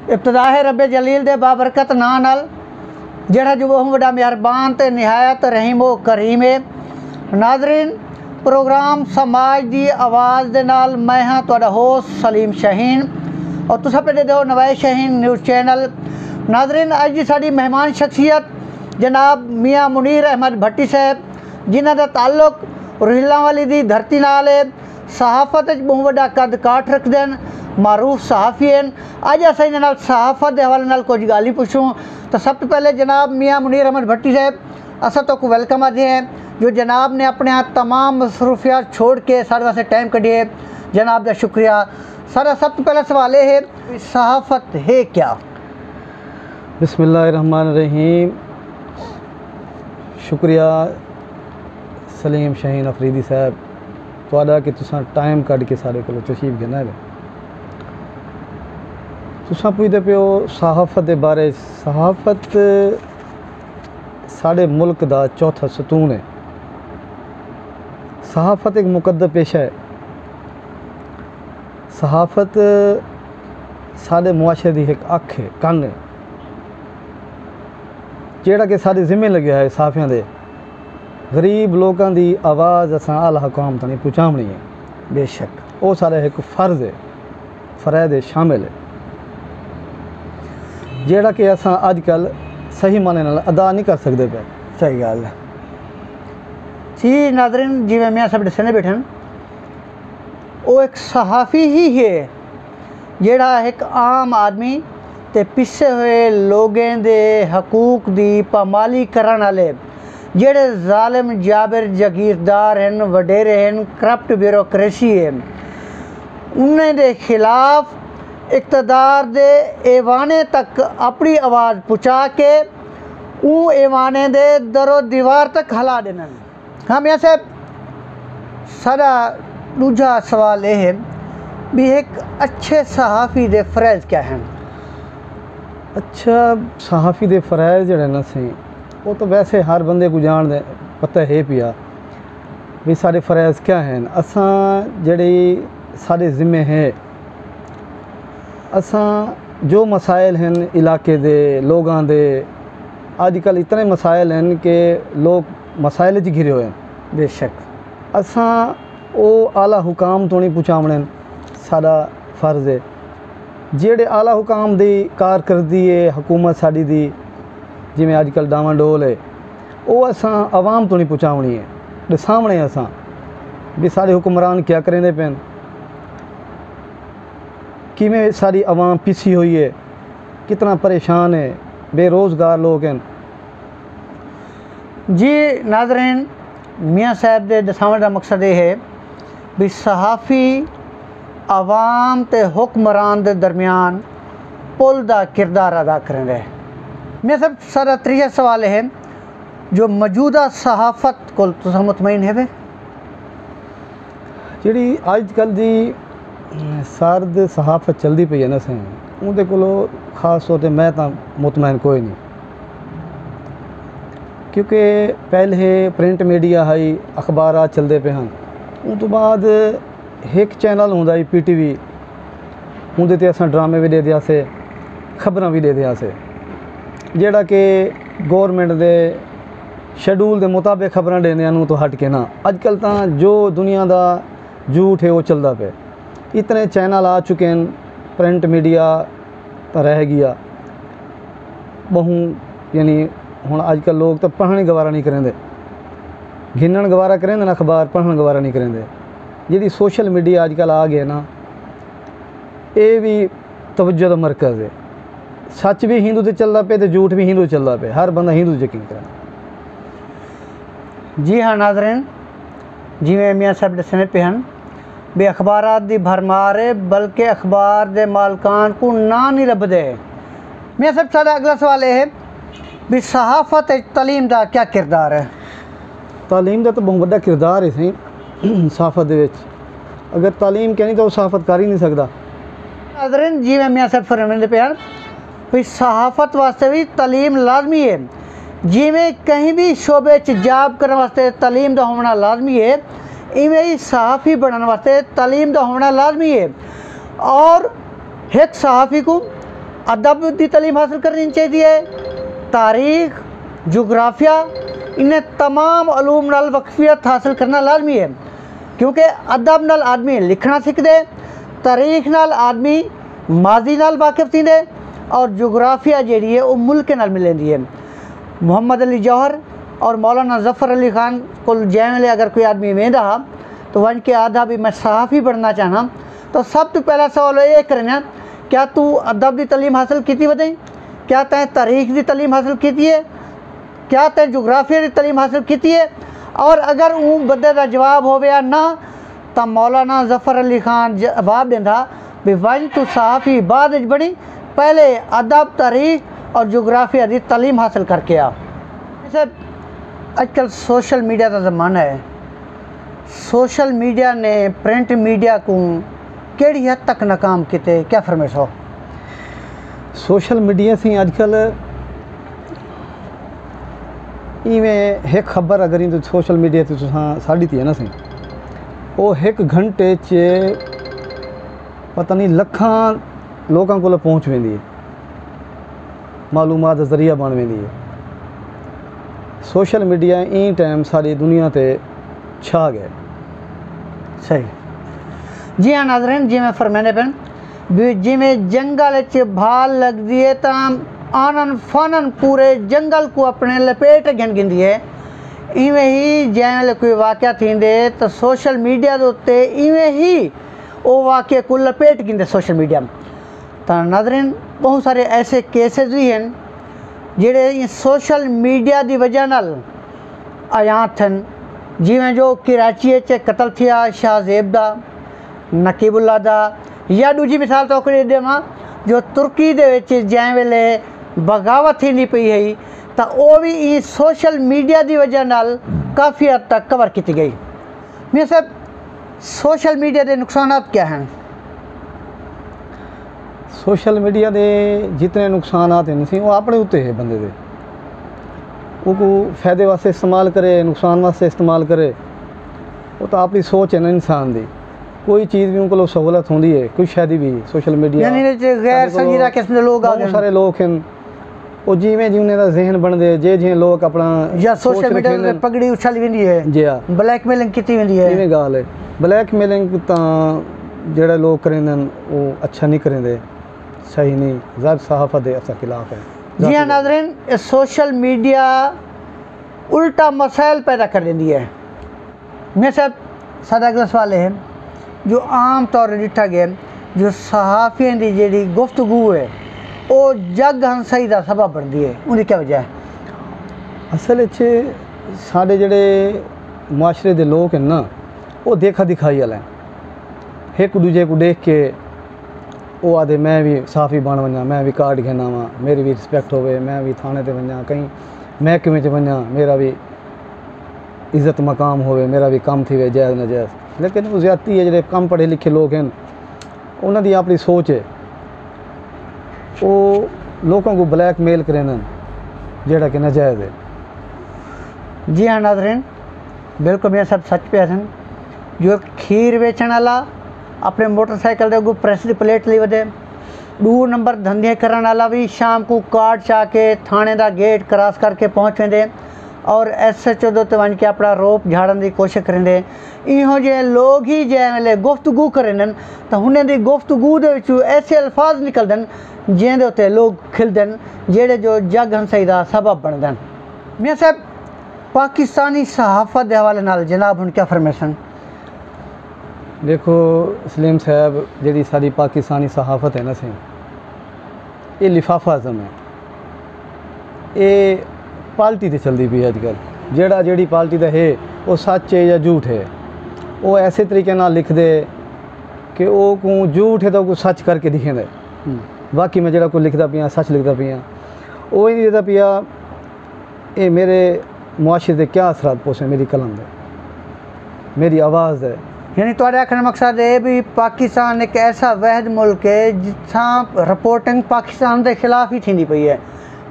इब्तदा है रब जलील दे बाबरकत नां नाल जेड़ा जो बहुत बड़ा मेहरबान ते निहायत रहीम व करीम है। नाज़रीन, प्रोग्राम समाज दी आवाज़ दे नाल मैं हाँ तुहाडा होस्ट सलीम शाहीन और तुसां पे दे दो नवाज़ शाहीन न्यूज़ चैनल। नाज़रीन, अज की साड़ी मेहमान शख्सियत जनाब मियाँ मुनीर अहमद भट्टी साहब, जिन्हां दा ताल्लुक रोहिल्लावाली दी धरती नाल है। सहाफत बहुत बड़ा कद काठ रखते हैं, मारूफ सहाफ़ी हैं। अज अस इन सहाफत के हवाले नाल कुछ गाली पूछूँ तो सब तो पहले जनाब मियाँ मुनीर अहमद भट्टी साहब असा तो को वेलकम आते हैं जो जनाब ने अपने यहाँ तमाम मसरूफियात छोड़ के सारे वास्ते टाइम कढ़िए। जनाब का शुक्रिया। सारा सब तो पहला सवाल है सहाफत है क्या? बिस्मिल्लाहिर्रहमानिर्रहीम। शुक्रिया सलीम शाहीन अफरीदी साहब तुहाडा कि तुसां टाइम कढ़ के सारे को तशरीफ गिना है। तुसां पुछदे पे हो सहाफत के बारे। सहाफत साढ़े मुल्क का चौथा सतून है। सहाफत एक मुकद्दस पेशा है। सहाफत साढ़े मुआशरे की एक अख है, कन है, जेड़ा कि साढ़े जिम्मे लग्या है। सहाफियां दे गरीब लोगों की आवाज़ असां आला हुकाम तक पहुँचावनी है। बेशक वो सारा एक फ़र्ज है, फ़रैद शामिल है, जेड़ा कि असां अजकल सही माने नाल अदा नहीं कर सकते पे। सही गल है जी। नाज़रीन, जिवें मियाँ साहब दसने बैठन वो एक सहाफ़ी ही है जेड़ा एक आम आदमी ते पिछे हुए लोगों के हकूक की पामाली करन वाले जेड़े जालिम जाबिर जागीरदार हैं, वडेरे हैं, करप्ट ब्यूरोक्रेसी है, उन्हें दे खिलाफ इक़्तिदार दे ऐवाने तक अपनी आवाज़ पहुँचा के वो ऐवाने दे दरो दीवार तक हला देना। हम ऐसे सारा दूजा सवाल यह है भी एक अच्छे सहाफ़ी दे फ़रज़ क्या हैं? अच्छा, सहाफ़ी दे फ़रज़ जड़े ना सही वो तो वैसे हर बंदे को जान दे पता है पिया भी सारे फ़रज़ क्या हैं। असां जड़ी सारे ज़िम्मे हैं, असां जो मसाइल हैं इलाके दे लोगां दे, आजकल इतने मसाइल हैं कि लोग मसाइल च घिरे हुए हैं। बेशक असां वो आला हुकाम तो नहीं पहुँचावने साड़ा फ़र्ज़ है। जेड़े आला हुकाम दी कारकरदी है हुकूमत साड़ी दी जिमें आजकल डावां डोल है वो असां आवाम तो नहीं पहुँचावनी है। दे सामने असां भी सारे हुक्मरान क्या करेंदे पैन, किमें सारी आवाम पिसी हुई है, कितना परेशान है, बेरोज़गार लोग हैं। जी नाज़रीन, मियाँ साहब के दसावण का मकसद ये है भी सहाफ़ी आवाम ते हुक्मरान के दरमियान पुल का किरदार अदा करें रहे। मियाँ साहब, सारा त्रीजा सवाल है जो मौजूदा सहाफ़त को तुम मुतमईन है जी अजकल की सार्द सहाफ़त चलती पई है ना सही उनके को खास तौर पर मैं तो मुतमईन कोई नहीं, क्योंकि पहले प्रिंट मीडिया है, अखबार चलते पे हैं, उन तो बाद एक चैनल होंदा PTV, उनके ते असां ड्रामे भी दे दिया से, खबरां भी दे दिया से, जेड़ा कि गौरमेंट दे शेड्यूल के मुताबिक खबरां देने तो हट के ना। अजकल तो जो दुनिया का झूठ है वो चलता पे। इतने चैनल आ चुके हैं, प्रिंट मीडिया तो रह गया बहु, यानी हुण अजकल लोग तो पढ़ने गवारा नहीं करेंदे, घिनण गवारा करेंदे ना अखबार, पढ़न गवारा नहीं करेंदे। जी सोशल मीडिया अजकल आ गया ना, ये भी तवज्जो का मरकज़ है। सच भी हिंदू से चलता पे तो झूठ भी हिंदू चलता पे, हर बंदा हिंदू यकीन करें। जी हाँ नाज़रीन, जिवें मियाँ साहब दसने पे हैं भी अखबारात दी भरमार है, बल्कि अखबार दे मालकान को ना नहीं लभदे। मियाँ साहब, सारा अगला सवाल यह है भी सहाफ़त तालीम का क्या किरदार है? तालीम का तो बहुत बड़ा किरदार है सही सहाफ़त दे विच। अगर तालीम कहनी तो सहाफ़त कर ही नहीं सकता। नाज़रीन, जिवें मियाँ साहब फरमाते पे हैं भी सहाफ़त वास्ते भी तालीम लाजमी है। जिमें कहीं भी शोबे च जॉब करने वास्ते तालीम का होना लाजमी है, इवें ही सहाफ़ी बनने वास्ते तालीम का होना लाजमी है। और एक सहाफ़ी को अदब की तालीम हासिल करनी चाहिए, तारीख, जोग्राफिया, इन्हें तमाम अलूम नाल वक्फियत हासिल करना लाजमी है, क्योंकि अदब नाल आदमी लिखना सीखते, तारीख नाल आदमी माजी नाल वाकिफ थींदे और जोग्राफिया जी है वो मुल्क नाल मिलती है। मोहम्मद अली जौहर और मौलाना ज़फ़र अली ख़ान को जैसे अगर कोई आदमी वेंदा तो वन के आधा भी मैं सहाफ़ी बनना चाहना, तो सब तो पहला सवाल ये करना, क्या तू अदब की तालीम हासिल की वधई, क्या तैं तारीख की तालीम हासिल की है, क्या तैं जोग्राफिया की तालीम हासिल की है, और अगर वो बंदे का जवाब हो या ना तो मौलाना ज़फ़र अली ख़ान जवाब देंदा भी वन तू सहाफ़ी बाद बनी, पहले अदब, तारीख और जोग्राफिया की तालीम हासिल करके आ। जैसे आजकल सोशल मीडिया का ज़माना है, सोशल मीडिया ने प्रिंट मीडिया को केड़ी हद तक नाकाम किते, क्या फरमाइश हो? सोशल मीडिया से अजकल इवें एक खबर अगर इन सोशल मीडिया ते तुसां साड़ी थी है ना सी वो एक घंटे च पता नहीं लखां लोगों को पहुँच वेंदी है, मालूमात ज़रिया बन वेंदी है। सोशल मीडिया इन टाइम सारी दुनिया ते छा गए। सही जी हाँ नाज़रीन, जी मैं फरमाने पेन भी जिमें जंगल च भाल लगती है तो आनन फानन पूरे जंगल को अपने लपेट गिनदी है, इवें ही जैसे कोई वाक़या थींदे तो सोशल मीडिया के उत्ते इवें ही वो वाक़े को लपेट गिंदे सोशल मीडिया। तो नाज़रीन बहुत सारे ऐसे केसेस भी हैं जेड़े सोशल मीडिया की वजह नाल आया थन, जिमें जो कराची च कतल थिया शाहजेब दा, नकीबुल्ला दा, या दूजी मिसाल तो देवां जो तुर्की दे विच जै वेले बगावत थी पई है तो वो भी सोशल मीडिया की वजह नाल काफ़ी हद तक कवर की गई। मेरे साहब सोशल मीडिया के नुकसान क्या हैं? सोशल मीडिया के जितने नुकसान हैं सी वो अपने उत्ते है, बंदे दे वो फ़ायदे वास्ते इस्तेमाल करे, नुकसान वास्ते इस्तेमाल करे, वो तो अपनी सोच है ना इंसान की। कोई चीज़ भी उनको सहूलत होंगी है, कोई शादी भी सोशल मीडिया गैर संजीदा किस्म के लोग बहुत सारे लोग हैं वो जिमें जिमें का जहन बनते जे जे लोग अपना या सोशल मीडिया पगड़ी उछल वेंदी है, जी हाँ ब्लैकमेलिंग की वेंदी है। इवें गाल है ब्लैकमेलिंग तो जेड़ा लोग करेंदे वो अच्छा नहीं करेंदे, सही नहीं, ज़ाहिर सहाफ़त के असा खिलाफ है। जी हाँ नाज़रीन, सोशल मीडिया उल्टा मसाइल पैदा कर देती है। मेरे साथ सादा अगला सवाल है जो आम तौर पर डिठा गया जो सहाफ़ियों की जी गुफ्तगू है वो जग हंसाई का सबब बनती है, उनकी क्या वजह है? असल साढ़े जेड़े मुआशरे के लोग हैं ना वो देखा दिखाई वाले हैं, एक दूजे को देख के वो आदे मैं भी सहाफ़ी बन वना, मैं भी कार्ड घेना वा, मेरी भी रिस्पैक्ट होवे, मैं भी थाने ते वना, कहीं महकमे च वना, मेरा भी इज़्ज़त मकाम होवे, मेरा भी कम थी वे जायज़ नाजायज़। लेकिन वो ज़्यादती है, जो कम पढ़े लिखे लोग हैं उन्होंने अपनी सोच है वो लोगों को ब्लैकमेल करें जेड़ा कि नाजायज़ है। जी हाँ नाज़रीन, बिल्कुल मेरे सब सच पे हैं जो खीर बेचण वाला अपने मोटरसाइकिल के अगू प्रेस की प्लेट ली वधे, 2 नंबर धंधे करने वाला भी शाम को कार्ड चा के थाने का गेट क्रॉस करके पहुँच वेंदे और SHO ते वन के अपना रोप झाड़न की कोशिश करेंदे। इहो जे लोग ही जै वेले गुफ्तगू करें तो उन्हें दी गुफ्तगू दे विचों ऐसे अल्फाज निकलदन जिंदे उत्ते लोग खिलदन जेड़े जो जग हंसाई का सबब बनदन। मियां साहब पाकिस्तानी सहाफ़त के हवाले नाल जनाब हुण क्या फरमाइशन? देखो सलीम साहब, जी सारी पाकिस्तानी सहाफ़त है ना सी ये लिफाफा आज़म है, ये पार्टी ते चलती पई अजकल, जेड़ा जेड़ी पार्टी का है वो सच है या झूठ है, वो ऐसे तरीके नाल लिख दे कि वो को झूठ है तो को सच करके दिखे दे, बाकी मैं जेड़ा को लिखता पिया सच लिखता पिया वो ही नहीं देता पिया। ये मेरे मुआशरे ते क्या असरात पोसे मेरी कलम दे, मेरी आवाज़ है। यानी तो आखने मकसद है भी पाकिस्तान एक ऐसा वहद मुल्क है जिथा रिपोर्टिंग पाकिस्तान के खिलाफ ही थी पई है,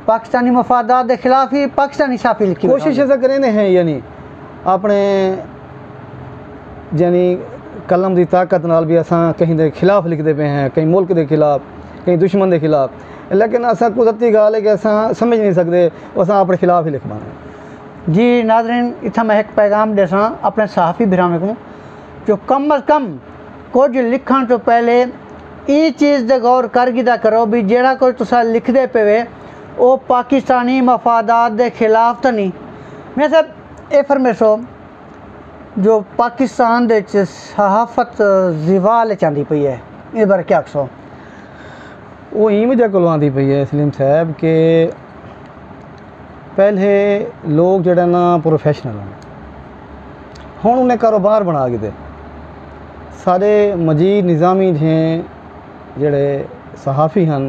पाकिस्तानी मफादात के खिलाफ ही पाकिस्तानी साफ़ी लिखी कोशिश ऐसा करें हैं, यानी अपने यानी कलम की ताकत नाल भी असा कहीं के खिलाफ लिखते पे हैं, कहीं मुल्क के खिलाफ, कहीं दुश्मन के खिलाफ, लेकिन असा कुदरती गाल है कि असा समझ नहीं सकते, असा अपने खिलाफ ही लिख पाने। जी नाज़रीन, इतना मैं एक पैगाम देसा अपने सहाफ़ी भरावे को जो कम अज़ कम कुछ लिखण तो पहले ये चीज़ दे गौर करगिदा करो भी जेड़ा कुछ तुसा लिखदे पे वो पाकिस्तानी मफादात के खिलाफ तो नहीं। मैं सब ये फरमेसो जो पाकिस्तान दे सहाफत ज़वाल चाहती पई है, इस बारे क्या आखसो? वो इवें जा कोल आंदी पई है सलीम साहब के पहले लोग जड़ा ना प्रोफैशनल हैं, हुण उन्हें कारोबार बना के दे सारे मजीद निज़ामी हैं जड़े सहाफ़ी हैं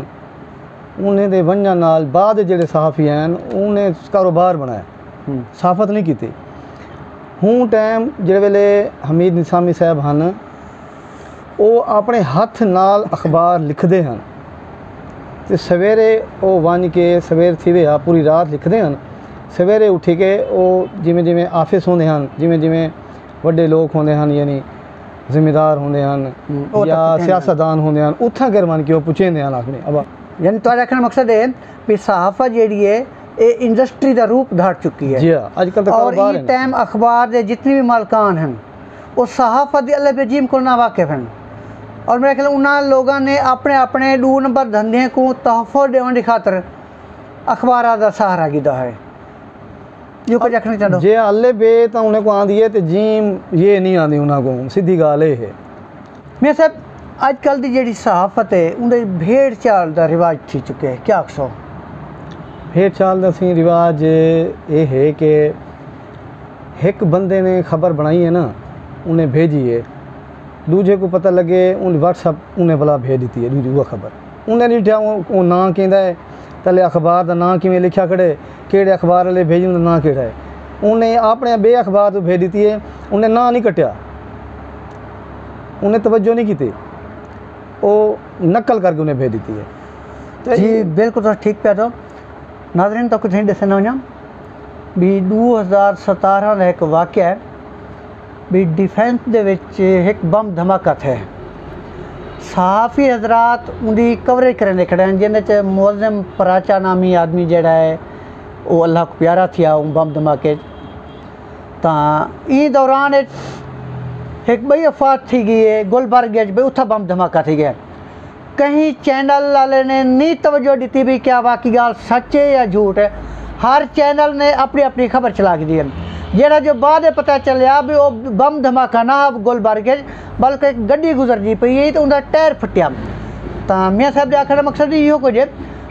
उन्हें दे वजह नाल बाद जड़े सहाफ़ी हैं उन्हें कारोबार बनाया, सहाफत नहीं की। हूँ टाइम जिस वेले हमीद निसामी साहब हैं वो अपने हथ नाल अखबार लिखते हैं तो सवेरे वो वन के सवेर थी वे पूरी रात लिखते हैं, सवेरे उठी के वो जिमें जिमें ऑफिस होंदे हैं, जिमें जिमें वड्डे लोग होंदे हैं यानी जिम्मेदार होंदे हैं या सियासतदान होंदे हैं उत्थां कर मन के वो पुछेंदे हैं आखने अब यानी तो आखने मकसद है भी सहाफत जी है ये इंडस्ट्री का रूप धार चुकी है। जी हाँ, आजकल तो और ये टाइम अखबार के जितने भी मालकान हैं वो सहाफत के अल्लाह बेजीम को ना वाकिफ हैं और मेरे ख्याल उन्होंने लोगों ने अपने अपने 2 नंबर धंधे को तहफ़्फ़ुज़ देने की खातर अखबार का सहारा किया है। जो कुछ आखना चाहो जे अल्ले बे तो उन्हें को आंदी है तो जीम ये नहीं आंदी उन्होंने को, सीधी गाल है। मैं सब अजकल की जी सहाफत है उनके भेड़ चाल का रिवाज थी चुके है, क्या आखसो? भेड़ चाल का सी रिवाज ये है कि एक बंदे ने खबर बनाई है ना उन्हें भेजी है, दूजे को पता लगे उन व्हाट्सअप उन्हें भला भेज दी है दूजी वो खबर उन्हें नहीं उठा वो ना कहता है तले अखबार का ना किमें लिखा खड़े केड़े अखबार वाले भेजी उन्हें ना केड़ा है, उन्हें अपने बे अखबार तो भेज दी है, उन्हें ना नहीं कटिया, उन्हें तवज्जो नहीं की, वो नकल करके उन्हें भेज दी है। जी बिल्कुल तो ठीक पे। तो नाज़रीन तो कुछ दसना वञा भी 2017 का एक वाक़या है भी डिफेंस दे विच एक बम धमाका थे, सहाफ़ी हजरात उनकी कवरेज करने खड़े हैं जिन्हें मुअज़्ज़िम पराचा नामी आदमी जड़ा है वो अल्लाह को प्यारा थिया बम धमाके तो ई दौरान एक बई अफवात थी गई है गुलबर्ग भाई उथा बम धमाका थी गया, कहीं चैनल वाले ने नहीं तवज्जो दी भी क्या बाकी गाल सच है या झूठ है, हर चैनल ने अपनी अपनी खबर चला के दी है जेड़ा जो बाद पता चलिया भी वो बम धमाका ना गुलबर्ग बल्कि एक गड्डी गुजर जी पई है तो उनका टायर फटिया। तो मियाँ साहब के आखने मकसद यो कुछ है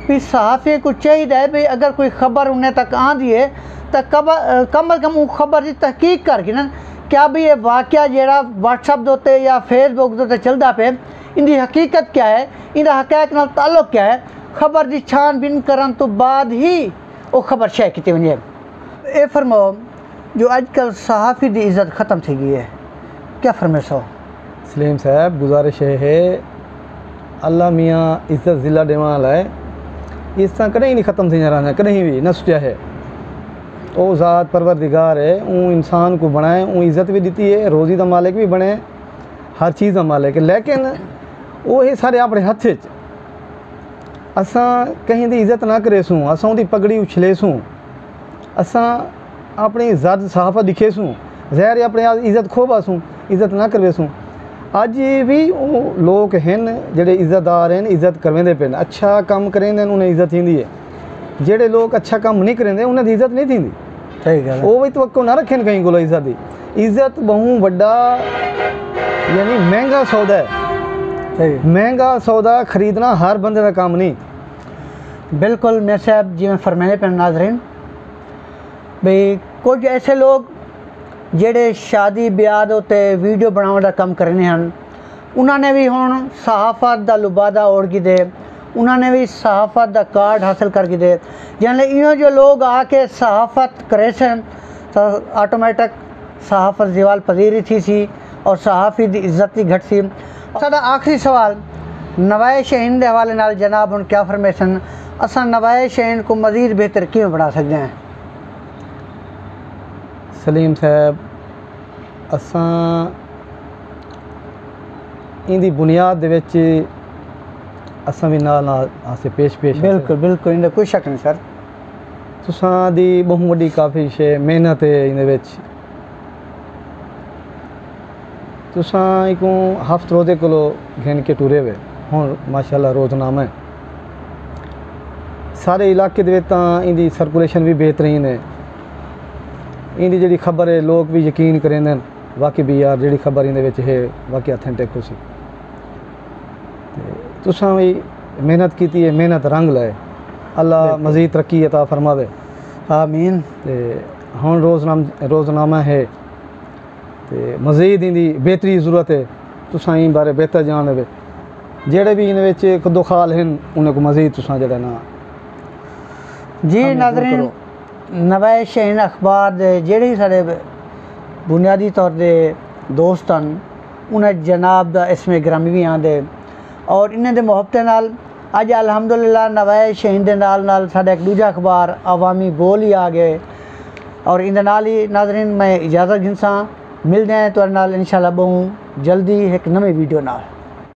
भी सहाफ़ी को चाहिए भी अगर कोई खबर उन्हें तक आँदी है तो कम अज़ कम खबर की तहकीक करके ना क्या भी ये वाक़या जेड़ा व्हाट्सअप दोते या फेसबुक दोते चलता पे इनकी हकीकत क्या है, इनका हक़ाइक़ नाल ताल्लुक़ क्या है, खबर की छानबीन करन तो बाद ही वो खबर शे की वजे। ये फरमाओ जो आजकल सहाफ़ी की इज़्ज़त ख़त्म थी गई है, क्या फरमेसो? सलीम साहब गुजारिश है अल्लाह मियाँ इज़्ज़त ज़िला देने वाला है, इस तरह कहीं नहीं ख़त्म थी रहना, कहीं भी न सोचा है वो ज़ात परवरदिगार है वो इंसान को बनाए वो इज़्ज़त भी दी है, रोज़ी का मालिक भी बने, हर चीज़ का मालिक है, लेकिन वो ये सारे अपने हथ असा कहीं की इज़्ज़त ना करे सूँ, असा उनकी पगड़ी उछले सूँ, असा अपनी ज़ात सहाफत दिखे सूँ, ज़हर अपने इज़्ज़त खोबा सूँ, इज़्ज़त ना करवे सूँ। अज भी वो लोग हैं जेडे इज़्ज़तदार हैं इज़्ज़त करवेंदे पे, अच्छा काम करेंदे उन्हें इज़्ज़त थींदी है, जेडे लोग अच्छा काम नहीं करेंदे उन्हें इज़्ज़त नहीं थींदी। सही गल वो भी तवक्को ना रखें कहीं को इज़्ज़त की, इज़्ज़त बहु बड़ा यानी महंगा सौदा है, महंगा सौदा खरीदना हर बंदे का काम नहीं। बिल्कुल मैं साहब जी मैं फरमाने पे नाज़रीन भाई कुछ ऐसे लोग जेड़े शादी ब्याह होते वीडियो बनाने का काम करने हैं उन्होंने भी हुण सहाफत का लुबादा ओढ़ के दे, उन्होंने भी सहाफत का कार्ड हासिल करके दे, यानी इं जो लोग आके सहाफत करे सन तो ऑटोमेटिक सहाफत ज़वाल पजीरी थी सी और सहाफ़ी की इज़्ज़त ही घट सी। साडा आखिरी सवाल नवाए शहीन के हवाले नाल जनाब हुण क्या फरमेसन, असां नवाए शहीन को मज़ीद बेहतर किवें बना सकते हैं? सलीम साहब असां इंदी बुनियाद दे विच असां भी नाल नाल आसे पेश पेश बिल्कुल बिल्कुल इनदा कोई शक नहीं सर। तुसां दी बहुत वड्डी काफ़ी शे मेहनत है इन विच। तुसां को हफ्त रोज़े कोलो घिन के टुरे वे हुण माशाअल्लाह रोज़नामा है सारे इलाके दे विच तां इंदी सर्कुलेशन भी बेहतरीन है। इंदी जेह्ड़ी खबर है लोग भी यकीन करेंदे वाकई भी यार जेह्ड़ी खबर इंदे विच है वाकई ऑथेंटिक होसी। तुसां भी मेहनत कीती है, मेहनत रंग लाए, अल्लाह मज़ीद तरक्की अता फरमावे आमीन। ते हुण रोज़नामा है ते मज़ीद इंदी बेहतरी ज़रूरत है। तुसां इन बारे बेहतर जानदे जेह्ड़े भी इन विच कद्दूखाल हैं उन्हें को मज़ीद तुसां जेह्ड़ा ना जी नाज़रीन नवाए शहीन अखबार दे जेह्ड़े साढ़े बुनियादी तौर दे दोस्त हैं उन्हें जनाब दा इसमें ग्रामी भी आंदे और इन्हें दे मोहब्बत नाल अज अल्हम्दुलिल्लाह नवाए शहीन दे नाल नाल साढ़ा एक दूजा अखबार अवामी बोल ही आ गए और इंदे नाल ही नाज़रीन मैं इजाज़त गिनसा मिलते हैं तुहाडे नाल इंशाअल्लाह बहुत जल्दी एक नवी वीडियो नाल।